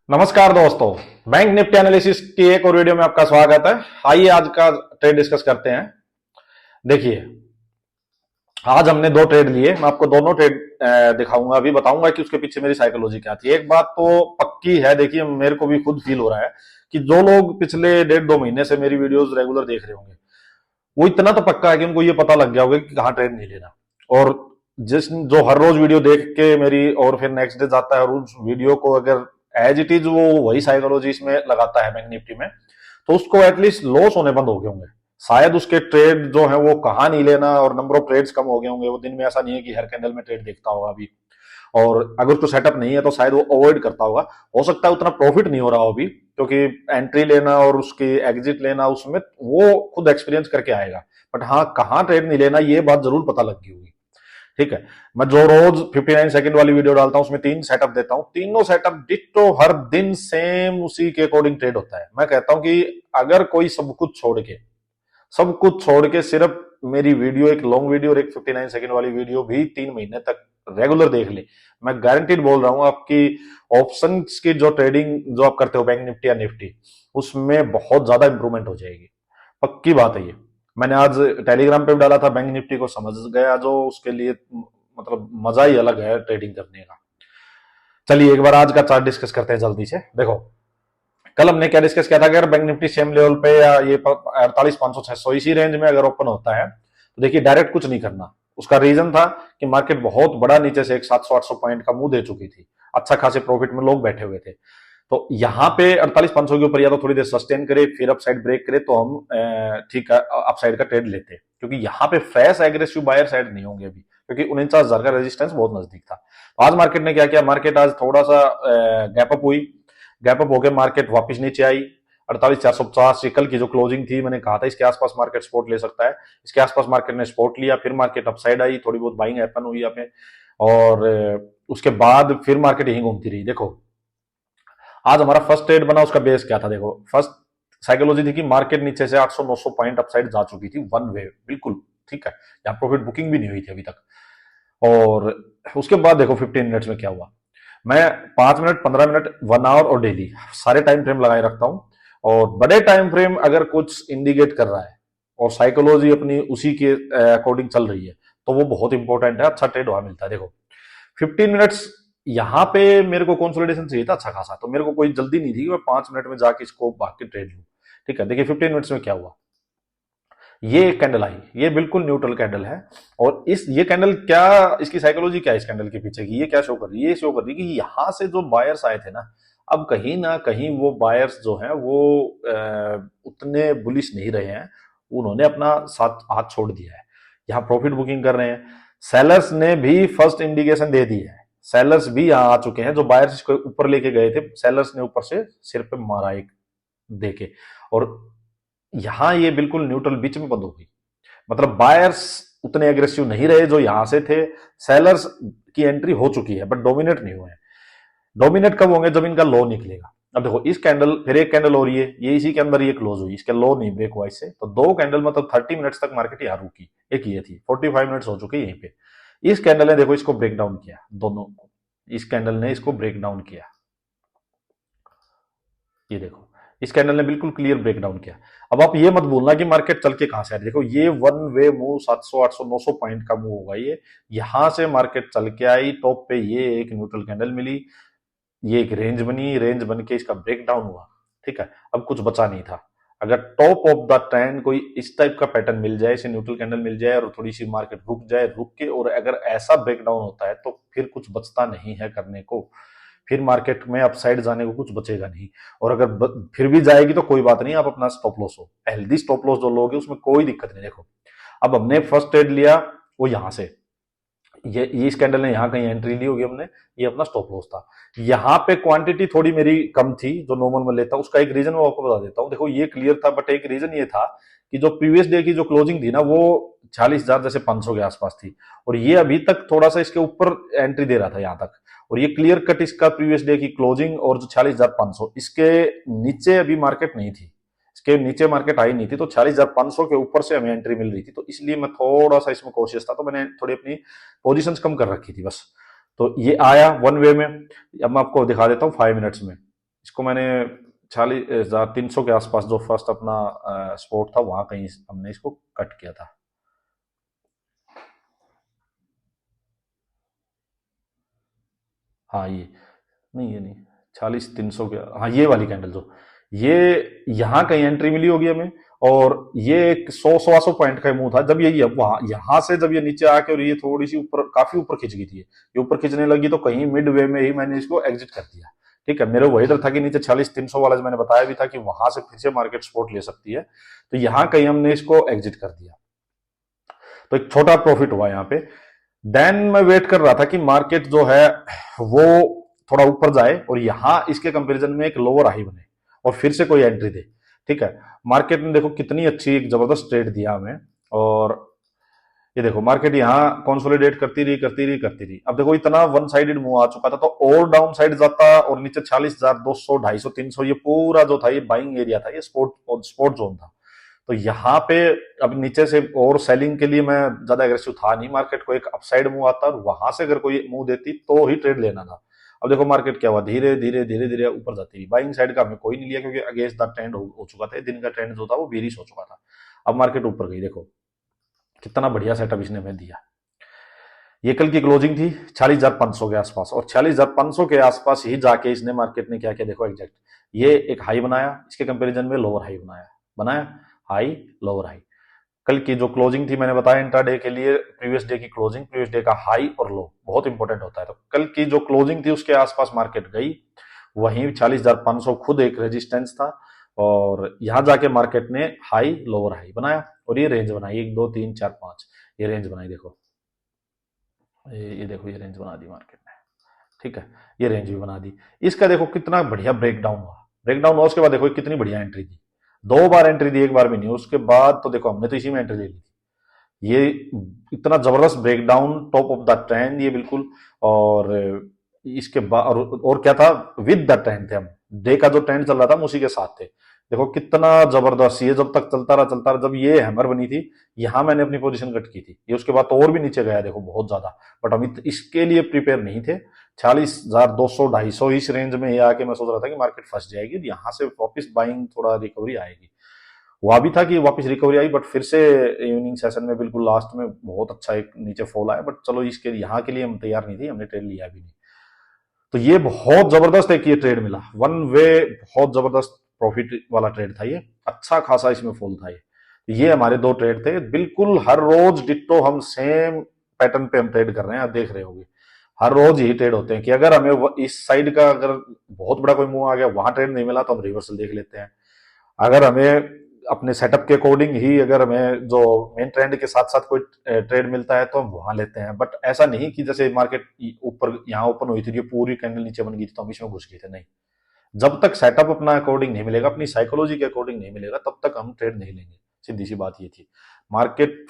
नमस्कार दोस्तों, bank Nifty analysis की एक और वीडियो में आपका स्वागत है। आइए आज का ट्रेड डिस्कस करते हैं। देखिए, आज हमने दो ट्रेड लिए। मैं आपको दोनों ट्रेड दिखाऊंगा, अभी बताऊंगा कि उसके पीछे मेरी साइकोलॉजी क्या थी। एक बात तो पक्की है, देखिए मेरे को भी खुद फील हो रहा है कि जो लोग पिछले 1.5-2 महीने से मेरी वीडियोस रेगुलर देख रहे होंगे, वो इतना तो पक्का है कि उनको ये पता लग गया होगा कि कहाँ ट्रेड नहीं लेना। और जिस जो हर रोज वीडियो देख के मेरी और फिर नेक्स्ट डे जाता है और उस वीडियो को अगर एज इट इज वो वही साइकोलॉजी इसमें लगाता है बैंक निफ्टी में, तो उसको एटलीस्ट लॉस होने बंद हो गए होंगे। शायद उसके ट्रेड जो है वो कहाँ नहीं लेना और नंबर ऑफ ट्रेड्स कम हो गए होंगे। वो दिन में ऐसा नहीं है कि हर कैंडल में ट्रेड देखता होगा अभी, और अगर उसको सेटअप नहीं है तो शायद वो अवॉइड करता होगा। हो सकता है उतना प्रॉफिट नहीं हो रहा हो अभी, क्योंकि एंट्री लेना और उसकी एग्जिट लेना उसमें वो खुद एक्सपीरियंस करके आएगा। बट हाँ, कहाँ ट्रेड नहीं लेना ये बात जरूर पता लग गई होगी। ठीक है, मैं जो रोज 59 सेकंड वाली वीडियो डालता हूं उसमें 3 सेटअप देता हूं, तीनों सेटअप डिट्टो हर दिन सेम उसी के अकॉर्डिंग ट्रेड होता है। मैं कहता हूं कि अगर कोई सब कुछ छोड़ के सिर्फ मेरी वीडियो, एक लॉन्ग वीडियो और एक 59 सेकंड वाली वीडियो भी 3 महीने तक रेगुलर देख ले, मैं गारंटीड बोल रहा हूं आपकी ऑप्शंस की जो ट्रेडिंग जो आप करते हो बैंक निफ्टी या निफ्टी, उसमें बहुत ज्यादा इंप्रूवमेंट हो जाएगी। पक्की बात है ये। मैंने आज टेलीग्राम पे भी डाला था, बैंक निफ्टी को समझ गया जो, उसके लिए मतलब मजा ही अलग है ट्रेडिंग करने का। चलिए एक बार आज का चार्ट डिस्कस करते हैं जल्दी से। देखो, कल हमने क्या डिस्कस किया था, अगर बैंक निफ्टी सेम लेवल पे या ये 48,500-600 इसी रेंज में अगर ओपन होता है तो देखिए डायरेक्ट कुछ नहीं करना। उसका रीजन था कि मार्केट बहुत बड़ा नीचे से एक 700-800 पॉइंट का मुंह दे चुकी थी, अच्छा खासे प्रॉफिट में लोग बैठे हुए थे। तो यहाँ पे 48,500 के ऊपर या तो थोड़ी देर सस्टेन करे, फिर अपसाइड ब्रेक करे तो हम ठीक है अपसाइड का ट्रेड लेते, क्योंकि यहाँ पे फ्रेश एग्रेसिव बायर साइड नहीं होंगे अभी, क्योंकि 49,000 का रेजिस्टेंस बहुत नजदीक था। तो आज मार्केट ने क्या किया, मार्केट आज थोड़ा सा गैप अप हुई, गैप अप होकर मार्केट वापस नीचे आई 48,450। कल की जो क्लोजिंग थी मैंने कहा था इसके आसपास मार्केट सपोर्ट ले सकता है, इसके आसपास मार्केट ने सपोर्ट लिया, फिर मार्केट अपसाइड आई, थोड़ी बहुत बाइंग हैपन हुई यहाँ पे, और उसके बाद फिर मार्केट यहीं घूमती रही। देखो आज हमारा फर्स्ट ट्रेड बना, उसका बेस क्या था, देखो फर्स्ट साइकोलॉजी थी कि मार्केट नीचे से 800-900 पॉइंट अपसाइड जा चुकी थी वन वे, बिल्कुल ठीक है, यहाँ प्रॉफिट बुकिंग भी नहीं हुई थी अभी तक। और उसके बाद देखो 15 मिनट्स में क्या हुआ। मैं 5 मिनट, 15 मिनट, 1 आवर और डेली सारे टाइम फ्रेम लगाए रखता हूं, और बड़े टाइम फ्रेम अगर कुछ इंडिकेट कर रहा है और साइकोलॉजी अपनी उसी के अकॉर्डिंग चल रही है तो वो बहुत इंपॉर्टेंट है, अच्छा ट्रेड वहां मिलता है। देखो 15 मिनट्स यहाँ पे मेरे को कंसोलिडेशन चाहिए था अच्छा खासा, तो मेरे को कोई जल्दी नहीं थी कि मैं 5 मिनट में जाके इसको भाग के ट्रेड लूं। ठीक है, देखिए 15 मिनट्स में क्या हुआ, ये एक कैंडल आई, ये बिल्कुल न्यूट्रल कैंडल है। और इस ये कैंडल क्या, इसकी साइकोलॉजी क्या है इस कैंडल के पीछे की, ये क्या शो कर रही है, ये शो कर रही है कि यहां से जो बायर्स आए थे अब कहीं ना कहीं वो बायर्स जो हैं वो उतने बुलिश नहीं रहे हैं, उन्होंने अपना साथ हाथ छोड़ दिया है, यहाँ प्रॉफिट बुकिंग कर रहे हैं। सेलर्स ने भी फर्स्ट इंडिकेशन दे दी है, सेलर्स भी यहाँ आ चुके हैं, जो बायर्स इसको ऊपर लेके गए थे सेलर्स ने ऊपर से सिर पे मारा एक देके, और यहां ये बिल्कुल न्यूट्रल बीच में बंद हो गई। मतलब बायर्स उतने एग्रेसिव नहीं रहे जो यहां से थे, सेलर्स की एंट्री हो चुकी है बट डोमिनेट नहीं हुए हैं। डोमिनेट कब होंगे, जब इनका लो निकलेगा। अब देखो इस कैंडल, फिर एक कैंडल हो रही है, ये इसी के अंदर ये क्लोज हुई, इसके लो नहीं ब्रेक हुआ इससे, तो दो कैंडल मतलब 30 मिनट्स तक मार्केट यहाँ रुकी, एक ये थी, 45 मिनट्स हो चुके यहीं पे। इस कैंडल ने देखो इसको ब्रेक डाउन किया, दोनों को, इस कैंडल ने इसको ब्रेक डाउन किया, ये देखो इस कैंडल ने बिल्कुल क्लियर ब्रेकडाउन किया। अब आप ये मत भूलना कि मार्केट चल के कहां से आ रही है, देखो ये वन वे मूव 700, 800, 900 पॉइंट का मूव होगा, ये यहां से मार्केट चल के आई, टॉप पे ये एक न्यूट्रल कैंडल मिली, ये एक रेंज बनी, रेंज बन के इसका ब्रेकडाउन हुआ। ठीक है, अब कुछ बचा नहीं था। अगर टॉप ऑफ द ट्रेंड कोई इस टाइप का पैटर्न मिल जाए, इसे न्यूट्रल कैंडल मिल जाए और थोड़ी सी मार्केट रुक जाए, रुक के और अगर ऐसा ब्रेकडाउन होता है तो फिर कुछ बचता नहीं है करने को, फिर मार्केट में अपसाइड जाने को कुछ बचेगा नहीं। और अगर फिर भी जाएगी तो कोई बात नहीं, आप अपना स्टॉप लॉस हो, हेल्दी स्टॉप लॉस जो लोगे उसमें कोई दिक्कत नहीं। देखो अब हमने फर्स्ट ट्रेड लिया वो यहां से, ये इस कैंडल ने यहाँ कहीं एंट्री ली होगी हमने, ये अपना स्टॉप लॉस था। यहाँ पे क्वांटिटी थोड़ी मेरी कम थी जो नॉर्मल में लेता, उसका एक रीजन मैं आपको बता देता हूँ। देखो ये क्लियर था, बट एक रीजन ये था कि जो प्रीवियस डे की जो क्लोजिंग थी वो 40,000 जैसे 500 के आसपास थी, और ये अभी तक थोड़ा सा इसके ऊपर एंट्री दे रहा था यहाँ तक, और ये क्लियर कट इसका प्रीवियस डे की क्लोजिंग और जो 40,500 इसके नीचे अभी मार्केट नहीं थी, इसके नीचे मार्केट आई नहीं थी, तो 40,500 के ऊपर से हमें एंट्री मिल रही थी, तो इसलिए मैं थोड़ा सा इसमें कॉशियस था, तो मैंने थोड़ी अपनी पोजीशंस कम कर रखी थी बस। तो ये आया वन वे में, अब मैं आपको दिखा देता हूँ 5 मिनट्स में, इसको मैंने 40,300 के आसपास जो फर्स्ट अपना स्पॉट था वहां कहीं हमने इसको कट किया था। हाँ ये नहीं, ये नहीं, 40,300 के, हाँ ये वाली कैंडल जो, ये यहाँ कहीं एंट्री मिली होगी हमें, और ये एक 100 सवा 100 पॉइंट का मूव था जब ये वहां यहां से जब ये नीचे आके और ये थोड़ी सी ऊपर, काफी ऊपर खिंच गई थी, ये ऊपर खिंचने लगी तो कहीं मिड वे में ही मैंने इसको एग्जिट कर दिया। ठीक है, मेरा वही डर था कि नीचे 40,300 वाला जो मैंने बताया भी था कि वहां से फिर से मार्केट सपोर्ट ले सकती है, तो यहां कहीं हमने इसको एग्जिट कर दिया, तो एक छोटा प्रॉफिट हुआ यहाँ पे। देन मैं वेट कर रहा था कि मार्केट जो है वो थोड़ा ऊपर जाए और यहां इसके कंपैरिजन में एक लोअर हाई बने और फिर से कोई एंट्री दे। ठीक है, मार्केट ने देखो कितनी अच्छी एक जबरदस्त ट्रेड दिया हमें, और ये देखो मार्केट यहां कंसोलिडेट करती रही करती रही करती रही। अब देखो इतना वन साइडेड मूव आ चुका था, तो और डाउन साइड जाता और नीचे 40,200 250 300, ये पूरा जो था ये बाइंग एरिया था, ये स्पोर्ट जोन था। तो यहाँ पे अब नीचे से और सेलिंग के लिए मैं ज्यादा एग्रेसिव था नहीं, मार्केट को एक अपसाइड मूव आता और वहां से अगर कोई मूव देती तो ही ट्रेड लेना था। अब देखो मार्केट क्या हुआ, धीरे धीरे धीरे धीरे ऊपर जाती रही, बाइंग साइड का हमें कोई नहीं लिया क्योंकि अगेंस्ट द ट्रेंड हो चुका था, दिन का ट्रेंड जो था वो बेरिश हो चुका था। अब मार्केट ऊपर गई, देखो कितना बढ़िया सेटअप इसने हमें दिया। ये कल की क्लोजिंग थी 40,500 के आसपास, और 40,500 के आसपास ही जाके इसने मार्केट ने क्या किया देखो एग्जैक्ट, ये एक हाई बनाया, इसके कंपैरिजन में लोअर हाई बनाया, बनाया हाई लोअर हाई। कल की जो क्लोजिंग थी मैंने बताया इंट्राडे के लिए, प्रीवियस डे की क्लोजिंग, प्रीवियस डे का हाई और लो बहुत इंपॉर्टेंट होता है। तो कल की जो क्लोजिंग थी उसके आसपास मार्केट गई, वहीं 40,500 खुद एक रेजिस्टेंस था, और यहां जाके मार्केट ने हाई लोअर हाई बनाया और ये रेंज बनाई 1 2 3 4 5, ये रेंज बनाई देखो, ये देखो ये रेंज बना दी मार्केट ने। ठीक है, ये रेंज भी बना दी। इसका देखो कितना बढ़िया ब्रेकडाउन हुआ, ब्रेकडाउन हुआ उसके बाद देखो कितनी बढ़िया एंट्री दी, 2 बार एंट्री दी, एक बार भी नहीं। उसके बाद तो देखो हमने तो इसी में एंट्री ले ली थी, ये इतना जबरदस्त breakdown top of the trend ये बिल्कुल। और इसके बाद और क्या था, विद द ट्रेंड थे हम, डे का जो ट्रेंड चल रहा था हम उसी के साथ थे। देखो कितना जबरदस्त, ये जब तक चलता रहा, जब ये हैमर बनी थी यहां मैंने अपनी पोजीशन कट की थी, ये उसके बाद तो और भी नीचे गया देखो बहुत ज्यादा, बट हम इसके लिए प्रिपेयर नहीं थे। 40,200 250 इस रेंज में ही आके मैं सोच रहा था कि मार्केट फंस जाएगी, यहां से वापस बाइंग थोड़ा रिकवरी आएगी, हुआ भी था कि वापस रिकवरी आई, बट फिर से इवनिंग सेशन में बिल्कुल लास्ट में बहुत अच्छा एक नीचे फॉल आया, बट चलो इसके यहाँ के लिए हम तैयार नहीं थे, हमने ट्रेड लिया भी नहीं। तो ये बहुत जबरदस्त एक ये ट्रेड मिला, वन वे बहुत जबरदस्त प्रॉफिट वाला ट्रेड था ये, अच्छा खासा इसमें फॉल था ये हमारे 2 ट्रेड थे बिल्कुल, हर रोज डिट्टो हम सेम पैटर्न पे हम ट्रेड कर रहे हैं, आप देख रहे होंगे हर रोज यही ट्रेड होते हैं कि अगर हमें इस साइड का अगर बहुत बड़ा कोई मूव आ गया वहां ट्रेड नहीं मिला तो हम रिवर्सल देख लेते हैं। अगर हमें अपने सेटअप के अकॉर्डिंग ही अगर हमें जो मेन ट्रेंड के साथ साथ कोई ट्रेड मिलता है तो हम वहां लेते हैं, बट ऐसा नहीं कि जैसे मार्केट ऊपर यहाँ ओपन हुई थी ये पूरी कैंडल नीचे बन गई थी तो हम इसमें घुस गए थे, नहीं। जब तक सेटअप अपना अकॉर्डिंग नहीं मिलेगा, अपनी साइकोलॉजी के अकॉर्डिंग नहीं मिलेगा, तब तक हम ट्रेड नहीं लेंगे, सीधी सी बात ये थी। मार्केट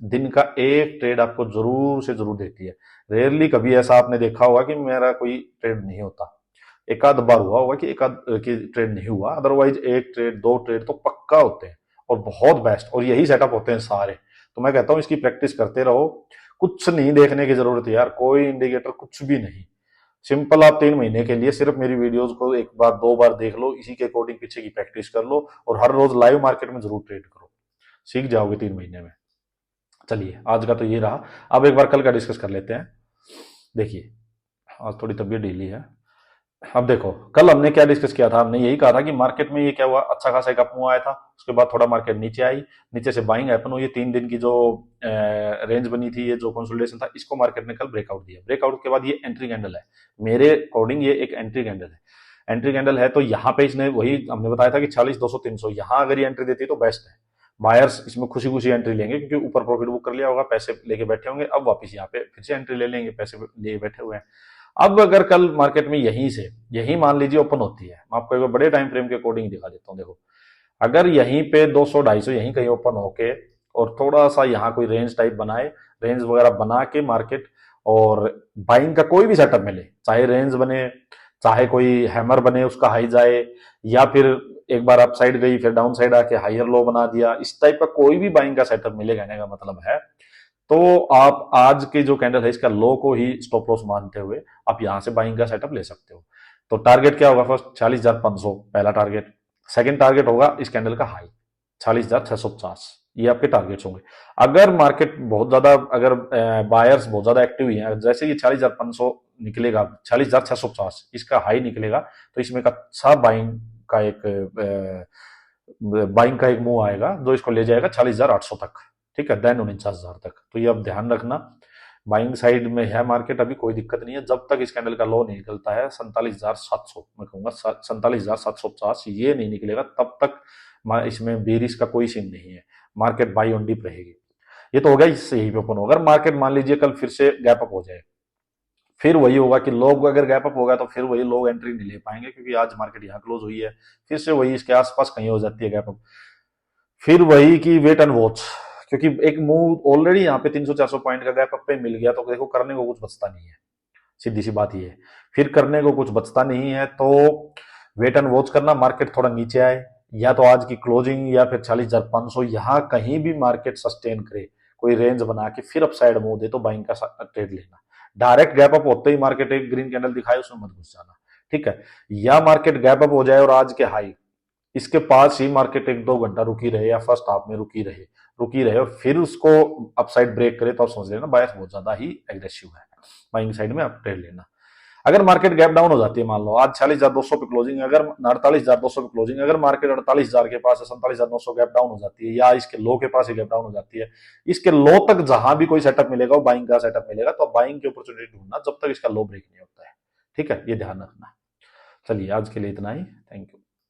दिन का एक ट्रेड आपको जरूर से जरूर देती है, रेयरली कभी ऐसा आपने देखा होगा कि मेरा कोई ट्रेड नहीं होता, एक आध बार हुआ होगा कि एक आध की ट्रेड नहीं हुआ, अदरवाइज एक ट्रेड 2 ट्रेड तो पक्का होते हैं और बहुत बेस्ट, और यही सेटअप होते हैं सारे। तो मैं कहता हूं इसकी प्रैक्टिस करते रहो, कुछ नहीं देखने की जरूरत है यार, कोई इंडिकेटर कुछ भी नहीं, सिंपल आप 3 महीने के लिए सिर्फ मेरी वीडियोस को 1 बार 2 बार देख लो, इसी के अकॉर्डिंग पीछे की प्रैक्टिस कर लो और हर रोज लाइव मार्केट में जरूर ट्रेड करो, सीख जाओगे 3 महीने में। चलिए आज का तो ये रहा, अब एक बार कल का डिस्कस कर लेते हैं। देखिए आज थोड़ी तबीयत ढीली है। अब देखो कल हमने क्या डिस्कस किया था, हमने यही कहा था कि मार्केट में ये क्या हुआ, अच्छा खासा एक अपमूव आया था, उसके बाद थोड़ा मार्केट नीचे आई, नीचे से बाइंग हैपन हुई, 3 दिन की जो रेंज बनी थी, ये जो कंसोलिडेशन था, इसको मार्केट ने कल ब्रेकआउट दिया, ब्रेकआउट के बाद ये एंट्री कैंडल है, मेरे अकॉर्डिंग ये एक एंट्री कैंडल है, एंट्री कैंडल है। तो यहाँ पे इसने वही हमने बताया था कि 40,200 300 यहाँ अगर ये एंट्री देती तो बेस्ट है, बायर्स इसमें खुशी खुशी एंट्री लेंगे क्योंकि ऊपर प्रॉफिट बुक कर लिया होगा, पैसे लेके बैठे होंगे, अब वापस यहाँ पे फिर से एंट्री ले लेंगे, पैसे लिए बैठे हुए हैं। अब अगर कल मार्केट में यहीं से यही मान लीजिए ओपन होती है, मैं आपको एक बड़े टाइम फ्रेम के अकॉर्डिंग दिखा देता हूँ। देखो अगर यहीं पे 200 250 यहीं कहीं ओपन होके और थोड़ा सा यहाँ कोई रेंज टाइप बनाए, रेंज वगैरह बना के मार्केट और बाइंग का कोई भी सेटअप मिले, चाहे रेंज बने चाहे कोई हैमर बने उसका हाई जाए, या फिर एक बार अप साइड गई फिर डाउन साइड आके हायर लो बना दिया, इस टाइप का कोई भी बाइंग का सेटअप मिले, कहने का मतलब है तो आप आज की जो कैंडल है इसका लो को ही स्टॉप लॉस मानते हुए आप यहां से बाइंग का सेटअप ले सकते हो। तो टारगेट क्या होगा? फर्स्ट 40,500 पहला टारगेट, सेकंड टारगेट होगा इस कैंडल का हाई 40,650, ये आपके टारगेट्स होंगे। अगर मार्केट बहुत ज्यादा, अगर बायर्स बहुत ज्यादा एक्टिव ही हैं, जैसे ये 40,500 निकलेगा, 40,650 इसका हाई निकलेगा, तो इसमें एक अच्छा बाइंग का एक मूव आएगा जो इसको ले जाएगा 40,800 तक, ठीक है, देन 49,000 तक। तो ये अब ध्यान रखना, बाइंग साइड में है मार्केट, अभी कोई दिक्कत नहीं है, जब तक इस कैंडल का लो नहीं निकलता है 47,700, मैं कहूंगा 47,750 ये नहीं निकलेगा, तब तक इसमें बेरिश का कोई सीन नहीं है, मार्केट बाई ऑन डिप रहेगी। ये तो होगा, इससे यही पे ओपन होगा। अगर मार्केट मान लीजिए कल फिर से गैप अप हो जाए, फिर वही होगा कि लोग, अगर गैप अप होगा तो फिर वही लोग एंट्री नहीं ले पाएंगे, क्योंकि आज मार्केट यहाँ क्लोज हुई है, फिर से वही इसके आसपास कहीं हो जाती है गैप अप, फिर वही की वेट एंड वॉच, क्योंकि एक मूव ऑलरेडी यहाँ पे 300-400 पॉइंट का गैप अप पे मिल गया, तो देखो करने को कुछ बचता नहीं है, सीधी सी बात ये है, फिर करने को कुछ बचता नहीं है, तो वेट एंड वॉच करना, मार्केट थोड़ा नीचे आए, या तो आज की क्लोजिंग या फिर 40,500 यहाँ कहीं भी मार्केट सस्टेन करे, कोई रेंज बना के फिर अपसाइड मूव दे, तो बाइंग का ट्रेड लेना। डायरेक्ट गैप अप होते ही मार्केट एक ग्रीन कैंडल दिखाए उसमें मत घुस जाना, ठीक है। या मार्केट गैप अप हो जाए और आज के हाई इसके पास ही मार्केट 1-2 घंटा रुकी रहे, या फर्स्ट हाफ में रुकी रहे और फिर उसको अपसाइड ब्रेक करे, तो आप समझ लेना बायर्स बहुत ज्यादा ही एग्रेसिव है, बाइंग साइड में आप ट्रेड लेना। अगर मार्केट गैप डाउन हो जाती है, मान लो आज 46,200 पे क्लोजिंग, अगर 48,200 पे क्लोजिंग, अगर मार्केट 48,000 के पास 47,900 गैप डाउन हो जाती है, या इसके लो के पास ही गैप डाउन हो जाती है, इसके लो तक जहां भी कोई सेटअप मिलेगा वो बाइंग का सेटअप मिलेगा, तो बाइंग की अपॉर्चुनिटी ढूंढना जब तक इसका लो ब्रेक नहीं होता है, ठीक है, ये ध्यान रखना। चलिए आज के लिए इतना ही, थैंक यू।